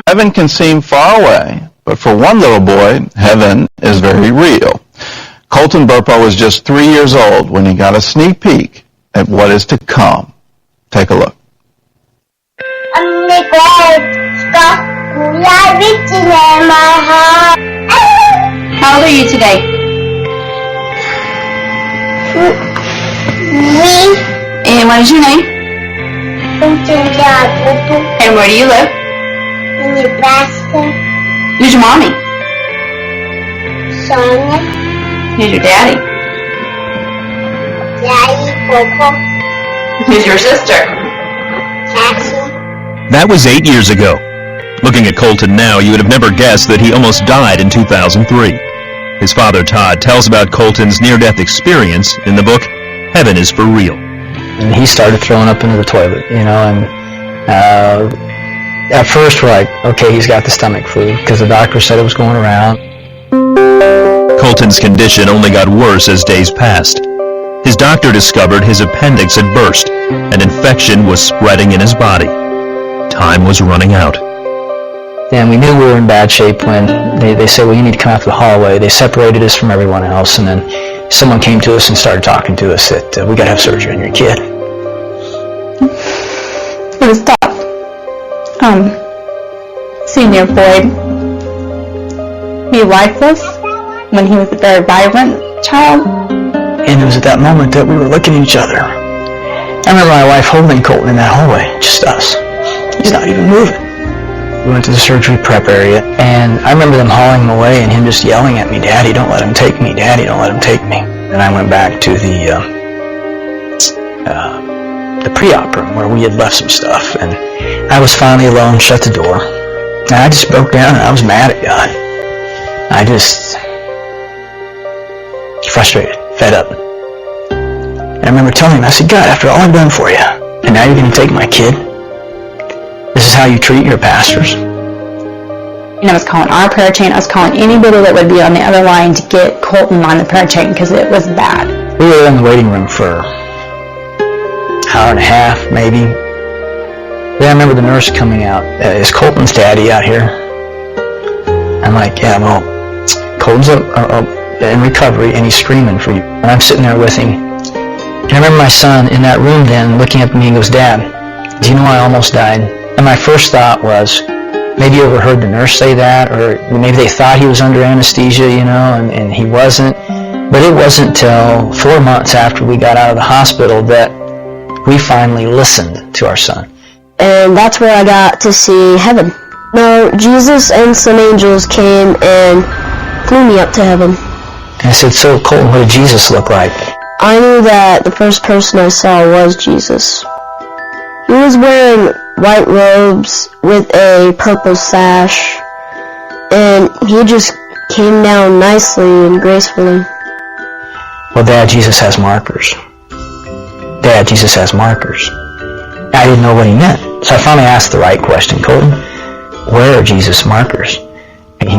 Heaven can seem far away, but for one little boy, heaven is very real. Colton Burpo was just 3 years old when he got a sneak peek at what is to come. Take a look. How old are you today? And what is your name? And where do you live? Who's your mommy? Sonia. Who's your daddy? Coco. Who's your sister? Cassie. That was 8 years ago. Looking at Colton now, you would have never guessed that he almost died in 2003. His father, Todd, tells about Colton's near-death experience in the book, Heaven is for Real. And he started throwing up into the toilet, and at first we're like, okay, he's got the stomach flu, because the doctor said it was going around. Colton's condition only got worse as days passed. His doctor discovered his appendix had burst. An infection was spreading in his body. Time was running out. And we knew we were in bad shape when they said, well, you need to come out to the hallway. They separated us from everyone else, and then someone came to us and started talking to us that we got to have surgery on your kid. It was tough. Seeing your boy be lifeless when he was a very vibrant child. And it was at that moment that we were looking at each other. I remember my wife holding Colton in that hallway, just us. He's not even moving. We went to the surgery prep area, and I remember them hauling him away and him just yelling at me, Daddy, don't let him take me. Daddy, don't let him take me. And I went back to the pre-op room where we had left some stuff, and I was finally alone, shut the door, and I just broke down and I was mad at God. I just frustrated, fed up. And I remember telling him, I said, God, after all I've done for you, and now you're going to take my kid? This is how you treat your pastors? And I was calling our prayer chain. I was calling anybody that would be on the other line to get Colton on the prayer chain because it was bad. We were in the waiting room for an hour and a half, maybe. Then I remember the nurse coming out. Is Colton's daddy out here? I'm like, yeah, well, Colton's in recovery and he's screaming for you. And I'm sitting there with him. And I remember my son in that room then looking up at me and goes, Dad, do you know I almost died? And my first thought was, maybe you overheard the nurse say that, or maybe they thought he was under anesthesia, and he wasn't. But it wasn't till 4 months after we got out of the hospital that we finally listened to our son. And that's where I got to see heaven. No, Jesus and some angels came and flew me up to heaven. And I said, so Colton, what did Jesus look like? I knew that the first person I saw was Jesus. He was wearing white robes with a purple sash, and he just came down nicely and gracefully. Well, Dad, Jesus has markers. Dad, Jesus has markers. I didn't know what he meant, so I finally asked the right question. Colton, where are Jesus' markers? And he